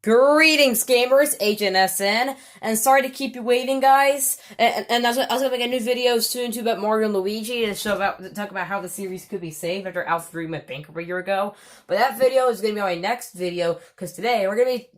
Greetings, gamers, HNSN, and sorry to keep you waiting, guys. And I was gonna make a new video soon too about Mario and Luigi to talk about how the series could be saved after VII Remake bankrupt a year ago. But that video is gonna be my next video because today we're gonna be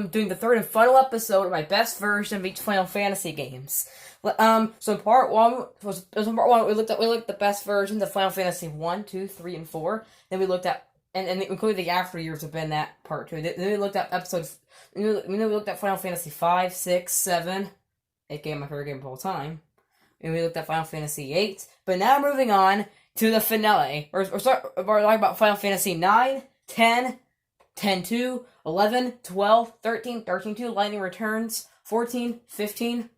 doing the third and final episode of my best version of each Final Fantasy games. So in part one, we looked at the best versions of Final Fantasy 1, 2, 3, and 4. Then we looked at and including the after years have been that part too. Then we looked at episodes. We looked at Final Fantasy 5, 6, 7, aka my favorite game of all time. And we looked at Final Fantasy 8. But now moving on to the finale. We're talking about Final Fantasy 9, 10, 10-2, 11, 12, 13, 13-2, Lightning Returns, 14, 15,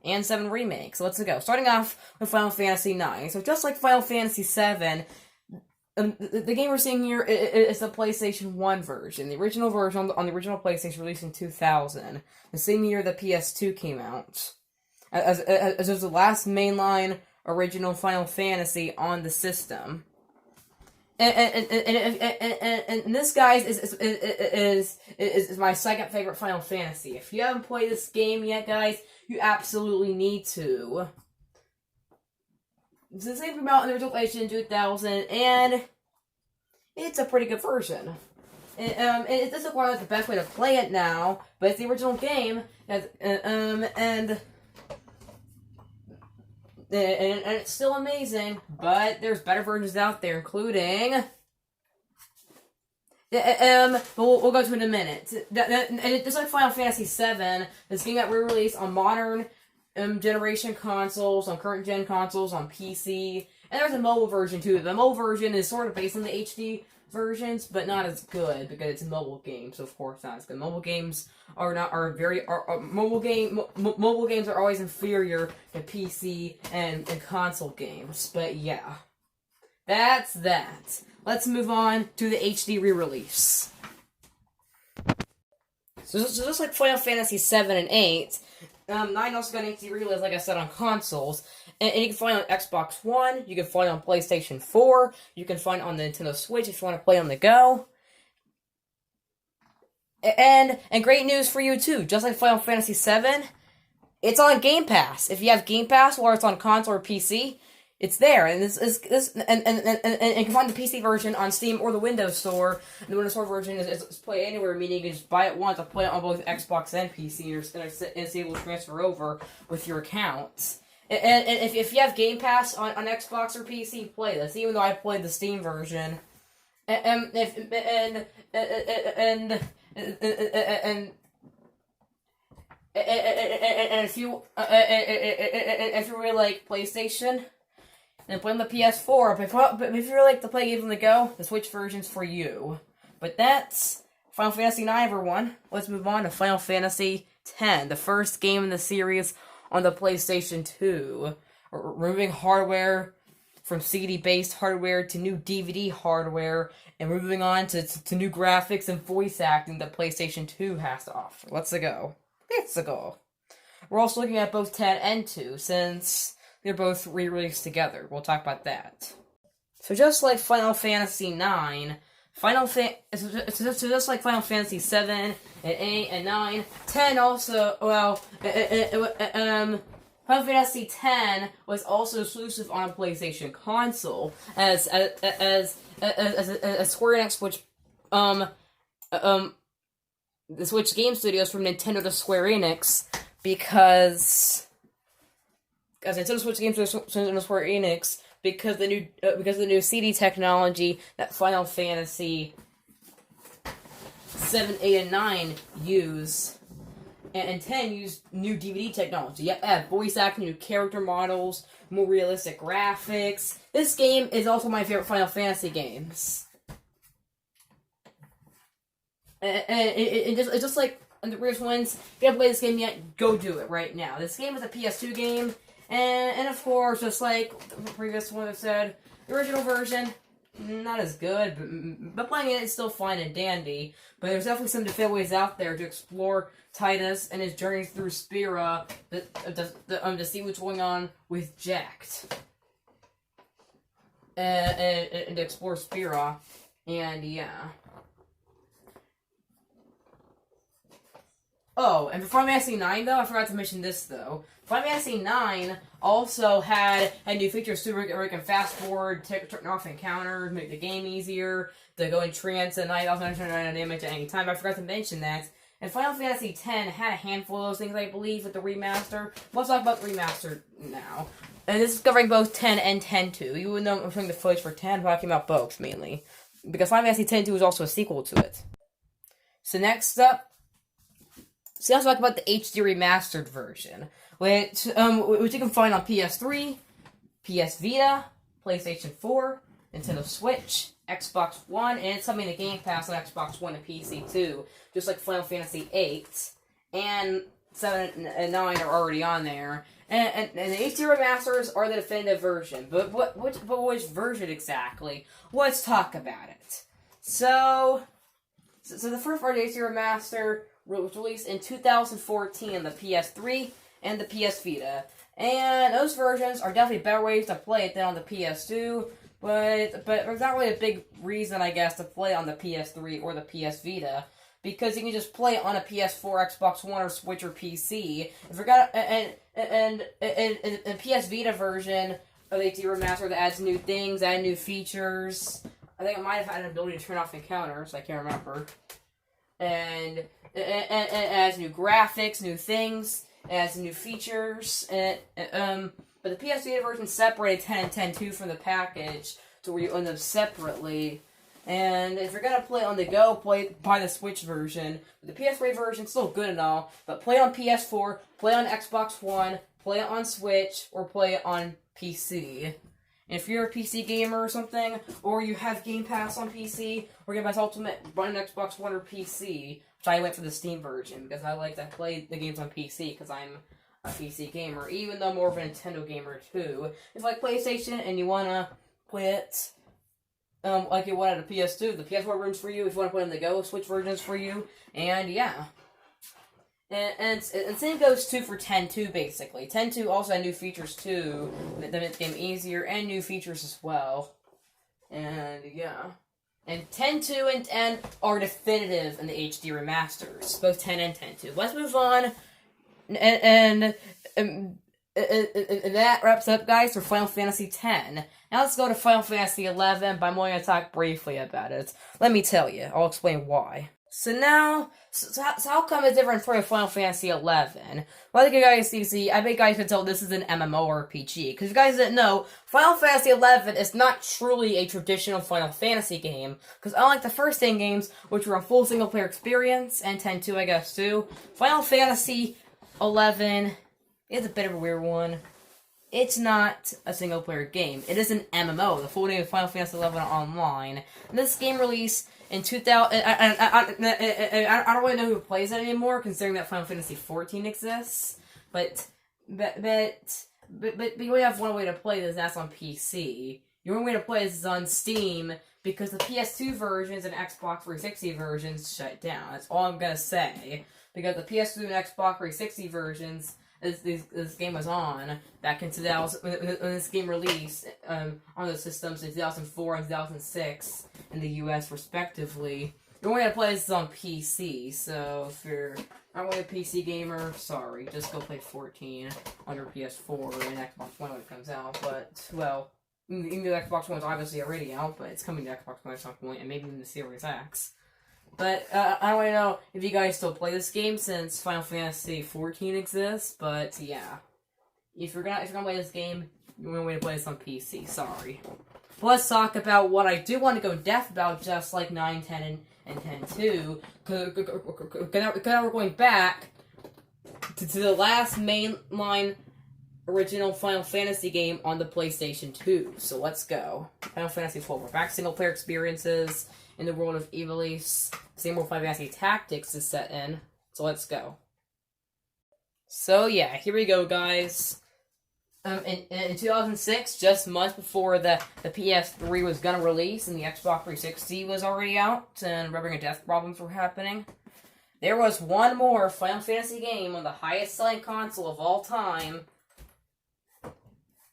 and 7 Remake. So let's go. Starting off with Final Fantasy 9. So just like Final Fantasy 7, the game we're seeing here is the PlayStation 1 version. The original version on the original PlayStation released in 2000. The same year the PS2 came out. As it was the last mainline original Final Fantasy on the system. And this, guys, is my second favorite Final Fantasy. If you haven't played this game yet, guys, you absolutely need to. It's the same came out in the original PlayStation in 2000, and it's a pretty good version. And it doesn't quite like the best way to play it now, but it's the original game, and it's still amazing, but there's better versions out there, including... but we'll go to it in a minute. And just like Final Fantasy VII, this game got re-released on modern generation consoles, on current gen consoles, on PC, and there's a mobile version too. The mobile version is sort of based on the HD versions, but not as good because it's a mobile game, so of course not as good. Mobile games mobile games are always inferior to PC and console games. But yeah, that's that. Let's move on to the HD re-release. So just like Final Fantasy 7 and 8, 9 also got an HD release, like I said, on consoles. And you can find it on Xbox One, you can find it on PlayStation 4, you can find it on the Nintendo Switch if you want to play on the go. And great news for you too, just like Final Fantasy 7, it's on Game Pass. If you have Game Pass, or it's on console or PC, it's there, and you can find the PC version on Steam or the Windows Store. And the Windows Store version is play anywhere, meaning you can just buy it once, or play it on both Xbox and PC, and it's able to transfer over with your account. And if you have Game Pass on Xbox or PC, play this. Even though I played the Steam version, and if you really like PlayStation, and play on the PS4, but if you really like to play games on the go, the Switch version's for you. But that's Final Fantasy 9, everyone. Let's move on to Final Fantasy X, the first game in the series on the PlayStation 2. Removing hardware from CD-based hardware to new DVD hardware, and moving on to new graphics and voice acting that PlayStation 2 has to offer. Let's go. We're also looking at both 10 and 2, since they're both re-released together. We'll talk about that. So just like Final Fantasy 9, just like Final Fantasy 7 and 8 and 9, 10 also, Final Fantasy X was also exclusive on a PlayStation console, as Square Enix switched the Switch Game Studios from Nintendo to Square Enix because Nintendo Switch Games to Square Enix because the new CD technology that Final Fantasy 7, 8, and 9 use, and 10 use new DVD technology. Yeah, voice acting, new character models, more realistic graphics. This game is also my favorite Final Fantasy games. And it's just like the previous ones. If you haven't played this game yet, go do it right now. This game is a PS2 game. And of course, just like the previous one I said, the original version, not as good, but playing it is still fine and dandy. But there's definitely some different ways out there to explore Titus and his journey through Spira to see what's going on with Jacked. And to explore Spira. And yeah. Oh, and for Final Fantasy IX, though, I forgot to mention this, though. Final Fantasy IX also had new features too, where you can fast forward, turn off encounters, make the game easier, to go in trance at night, also turn on damage at any time. I forgot to mention that. And Final Fantasy X had a handful of those things, I believe, with the remaster. Let's talk about the remaster now. And this is covering both 10 and 10-2. You would know I'm showing the footage for 10, but I'm talking about both, mainly. Because Final Fantasy X-2 is also a sequel to it. So next up, so let's talk about the HD remastered version, which you can find on PS3, PS Vita, PlayStation 4, Nintendo Switch, Xbox One, and it's coming to Game Pass on Xbox One and PC too, just like Final Fantasy VIII, and 7 and 9 are already on there. And the HD remasters are the definitive version, but which version exactly? Let's talk about it. So the first part of the HD remaster was released in 2014 on the PS3 and the PS Vita. And those versions are definitely better ways to play it than on the PS2, but there's not really a big reason, I guess, to play on the PS3 or the PS Vita, because you can just play it on a PS4, Xbox One, or Switch, or PC. If you got and PS Vita version of the HD remaster that adds new things, add new features. I think it might have had an ability to turn off encounters. I can't remember. And it adds new graphics, new things. It adds new features. But the PS Vita version separated 10 and 10-2 from the package to where you own them separately. And if you're gonna play on the go, buy the Switch version. The PS3 version's still good and all, but play on PS4, play on Xbox One, play it on Switch, or play it on PC. If you're a PC gamer or something, or you have Game Pass on PC, or Game Pass Ultimate, run Xbox One or PC, which I went for the Steam version, because I like to play the games on PC, because I'm a PC gamer, even though I'm more of a Nintendo gamer too. If you like PlayStation, and you wanna play it like you would at a PS2, the PS4 version's for you. If you want to play on the go, Switch version's for you. And yeah. And same goes too for 10-2, basically. 10-2 also had new features too, that made the game easier, and new features as well. And yeah. And 10-2 and 10 are definitive in the HD remasters, both 10 and 10-2. Let's move on. And that wraps up, guys, for Final Fantasy X. Now let's go to Final Fantasy XI, but I'm only going to talk briefly about it. Let me tell you. I'll explain why. So how come it's different from Final Fantasy XI? Well, I think you guys see, I bet you guys can tell this is an MMORPG. Because if you guys didn't know, Final Fantasy XI is not truly a traditional Final Fantasy game. Because unlike the first 10 games, which were a full single-player experience, and 10-2, I guess, too, Final Fantasy XI is a bit of a weird one. It's not a single-player game. It is an MMO, the full name of Final Fantasy XI Online. And this game released in 2000. I don't really know who plays it anymore, considering that Final Fantasy XIV exists. But you only have one way to play this, and that's on PC. Your only way to play this is on Steam, because the PS2 versions and Xbox 360 versions shut down. That's all I'm gonna say. Because the PS2 and Xbox 360 versions, this game was on back in 2000 when this game released on those systems in 2004 and 2006 in the US respectively. The only way to play this is on PC, so if you're not really a PC gamer, sorry, just go play 14 on your PS4 and Xbox One when it comes out. But well, even though Xbox One is obviously already out, but it's coming to Xbox One at some point, and maybe even the Series X. But I don't really know if you guys still play this game since Final Fantasy XIV exists. But yeah, if you're gonna play this game, you're gonna way to play this on PC. Sorry. But let's talk about what I do want to go in depth about, just like 9, 10, and 10-2. Because now we're going back to the last mainline original Final Fantasy game on the PlayStation 2. So let's go. Final Fantasy XII. We're back single player experiences in the world of Ivalice. Same world Final Fantasy Tactics is set in. So let's go. So yeah, here we go, guys. In 2006, just months before the PS3 was gonna release and the Xbox 360 was already out and rubbing and death problems were happening, there was one more Final Fantasy game on the highest selling console of all time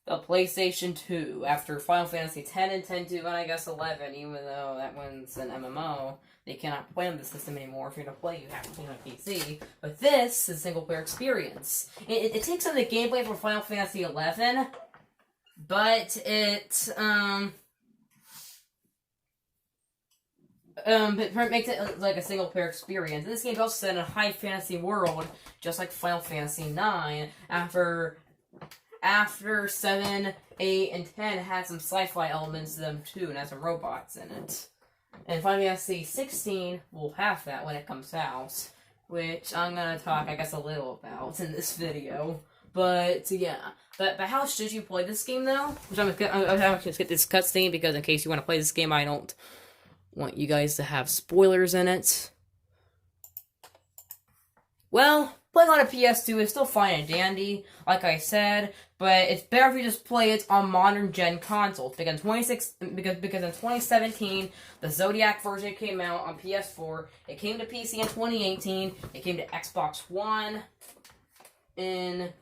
the PlayStation 2 after Final Fantasy 10 and 10-2, and I guess 11, even though that one's an MMO. They cannot play on the system anymore. If you're going to play, you have to play on PC. But this is a single-player experience. It takes on the gameplay from Final Fantasy 11, but it makes it like a single-player experience. This game is also set in a high fantasy world, just like Final Fantasy 9. After 7, 8, and 10 had some sci-fi elements to them too, and had some robots in it. And Final Fantasy 16 will have that when it comes out, which I'm gonna talk, I guess, a little about in this video. But yeah, but how should you play this game though? Which I'm gonna skip this cutscene because in case you want to play this game, I don't want you guys to have spoilers in it. Well, playing on a PS2 is still fine and dandy, like I said, but it's better if you just play it on modern gen consoles. Because in 2017, the Zodiac version came out on PS4. It came to PC in 2018. It came to Xbox One and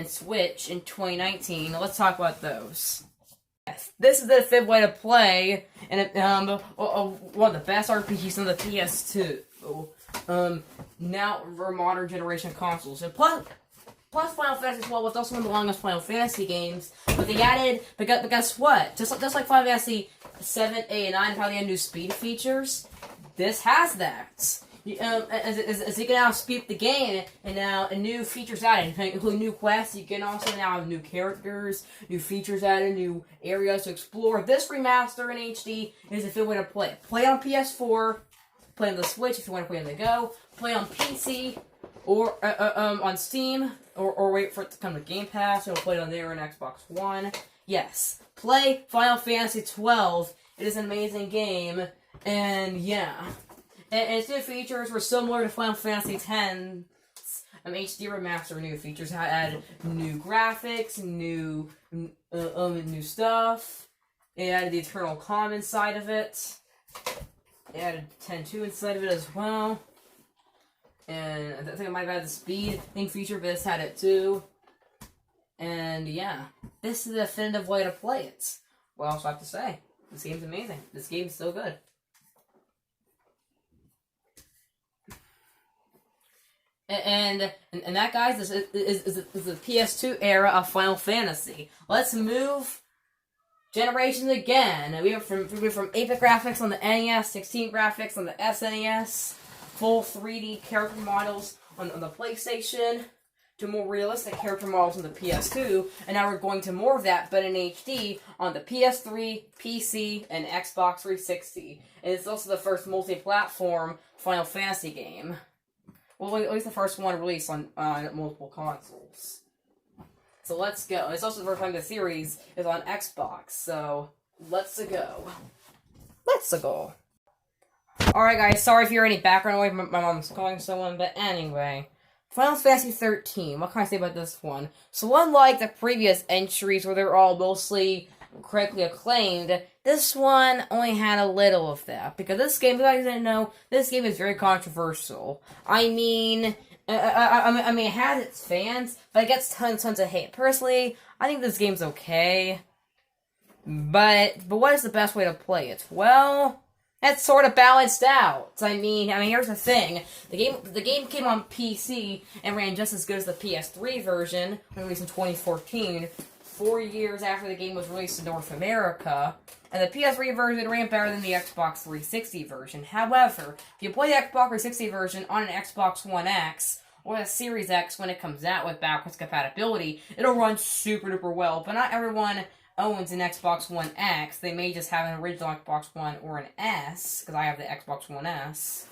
Switch in 2019. Let's talk about those. Yes, this is the definitive way to play, and one of the best RPGs on the PS2. Now for modern generation consoles, and plus Final Fantasy 12 was also one of the longest Final Fantasy games. But they added, but guess what? Just like Final Fantasy 7, 8, and 9 probably had new speed features. This has that. As you can now speed up the game, and now new features added, including new quests. You can also now have new characters, new features added, new areas to explore. This remaster in HD is if you want to play. Play on PS4, play on the Switch if you want to play on the go, play on PC, or on Steam, or wait for it to come to Game Pass, or play it on there on Xbox One. Yes, play Final Fantasy 12. It is an amazing game, and yeah. And its new features were similar to Final Fantasy X's HD remaster. New features had new graphics, new stuff. It added the Eternal Calm inside of it. It added 10.2 inside of it as well. And I think it might have had the speed thing feature, but this had it too. And yeah, this is the definitive way to play it. What else do I have to say? This game's amazing. This game's so good. And that, guys, is the PS2 era of Final Fantasy. Let's move generations again. We went from 8-bit graphics on the NES, 16 graphics on the SNES, full 3D character models on the PlayStation, to more realistic character models on the PS2, and now we're going to more of that, but in HD, on the PS3, PC, and Xbox 360. And it's also the first multi-platform Final Fantasy game. Well, at least the first one released on multiple consoles. So let's go. It's also the first time the series is on Xbox, so let's go. Let's go. Alright guys, sorry if you hear any background noise, my mom's calling someone, but anyway. Final Fantasy 13, what can I say about this one? So unlike the previous entries where they're all mostly critically acclaimed, this one only had a little of that, because this game, if you guys didn't know, this game is very controversial. I mean, it has its fans, but it gets tons of hate. Personally, I think this game's okay, but what is the best way to play it? Well, it's sort of balanced out. I mean, here's the thing: the game came on PC and ran just as good as the PS3 version, released in 2014. 4 years after the game was released in North America, and the PS3 version ran better than the Xbox 360 version. However, if you play the Xbox 360 version on an Xbox One X, or the Series X when it comes out with backwards compatibility, it'll run super duper well, but not everyone owns an Xbox One X. They may just have an original Xbox One or an S, because I have the Xbox One S.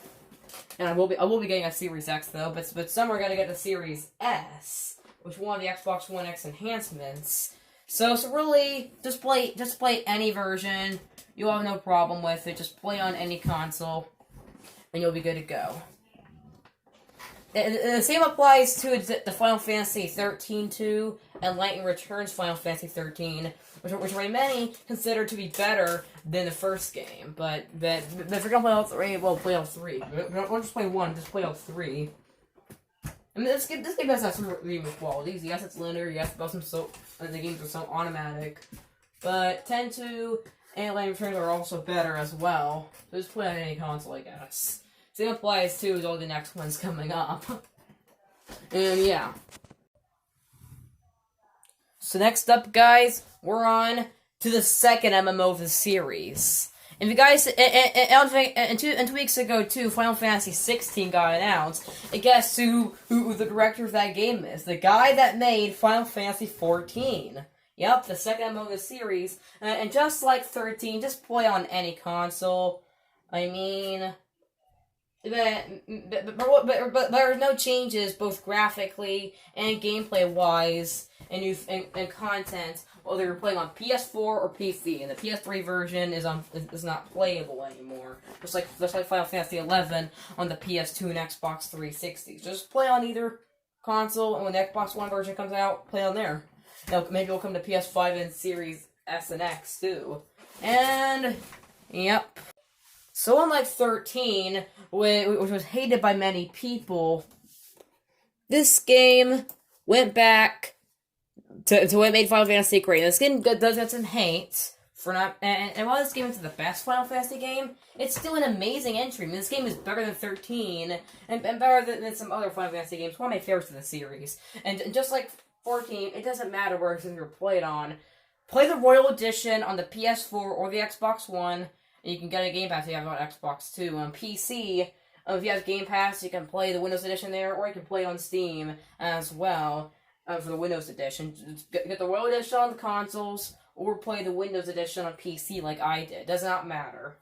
And I will be getting a Series X though, but some are gonna get the Series S, which one of the Xbox One X enhancements. So really, just play any version. You'll have no problem with it. Just play on any console, and you'll be good to go. The same applies to the Final Fantasy 13-2 and Lightning Returns Final Fantasy 13, which by many considered to be better than the first game. But if you're gonna play all three, well, play all three. Don't just play one, just play all three. I mean, this game does have some redeeming qualities. Yes, it's linear. Yes, the games are so automatic. But 10-2 and lane returns are also better as well. So just play on any console, I guess. Same applies too as all the next ones coming up. And yeah. So next up, guys, we're on to the second MMO of the series. And if you guys, and 2 weeks ago too, Final Fantasy 16 got announced. And guess who the director of that game is? The guy that made Final Fantasy 14. Yep, the second MMO of the series. And just like 13, just play on any console. I mean, but there are no changes, both graphically and gameplay-wise, and content, whether you're playing on PS4 or PC. And the PS3 version is not playable anymore, just like Final Fantasy 11 on the PS2 and Xbox 360. So just play on either console, and when the Xbox One version comes out, play on there. Now, maybe it'll come to PS5 and Series S and X too. And yep. So unlike 13, which was hated by many people, this game went back to what made Final Fantasy great. This game does get some hate for not, and while this game is the best Final Fantasy game, it's still an amazing entry. I mean, this game is better than 13, and better than some other Final Fantasy games. One of my favorites of the series. And just like 14, it doesn't matter where you're played on. Play the Royal Edition on the PS4 or the Xbox One. And you can get a Game Pass if you have it on Xbox too. On PC, if you have Game Pass, you can play the Windows Edition there, or you can play on Steam as well for the Windows Edition. Just get the Royal Edition on the consoles, or play the Windows Edition on PC like I did. Does not matter.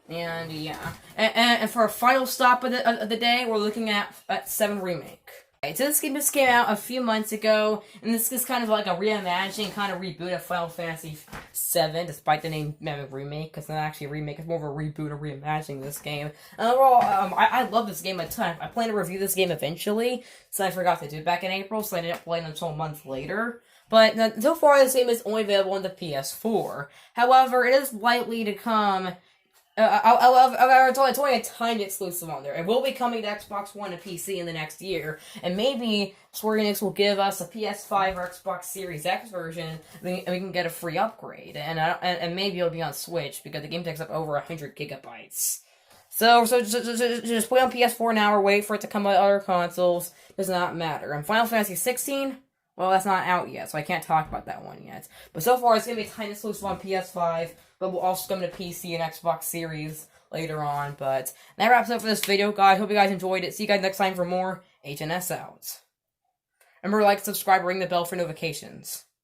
And yeah, and for our final stop of the day, we're looking at VII Remake. Okay, so this game just came out a few months ago, and this is kind of like a reimagining, kind of reboot of Final Fantasy VII, despite the name Remake, because it's not actually a remake, it's more of a reboot or reimagining this game. And overall, I love this game a ton. I plan to review this game eventually, so I forgot to do it back in April, so I didn't play it until a month later. But so far, this game is only available on the PS4. However, it is likely to come. It's only a tiny exclusive on there. It will be coming to Xbox One and PC in the next year, and maybe Square Enix will give us a PS5 or Xbox Series X version, and we can get a free upgrade, and maybe it'll be on Switch because the game takes up over 100 gigabytes. So just play on PS4 now or wait for it to come on other consoles. Does not matter. And Final Fantasy 16. Well, that's not out yet, so I can't talk about that one yet. But so far, it's going to be a tiny exclusive on PS5, but will also come to PC and Xbox Series later on. But that wraps up for this video, guys. Hope you guys enjoyed it. See you guys next time for more HNS out. Remember to like, subscribe, ring the bell for notifications.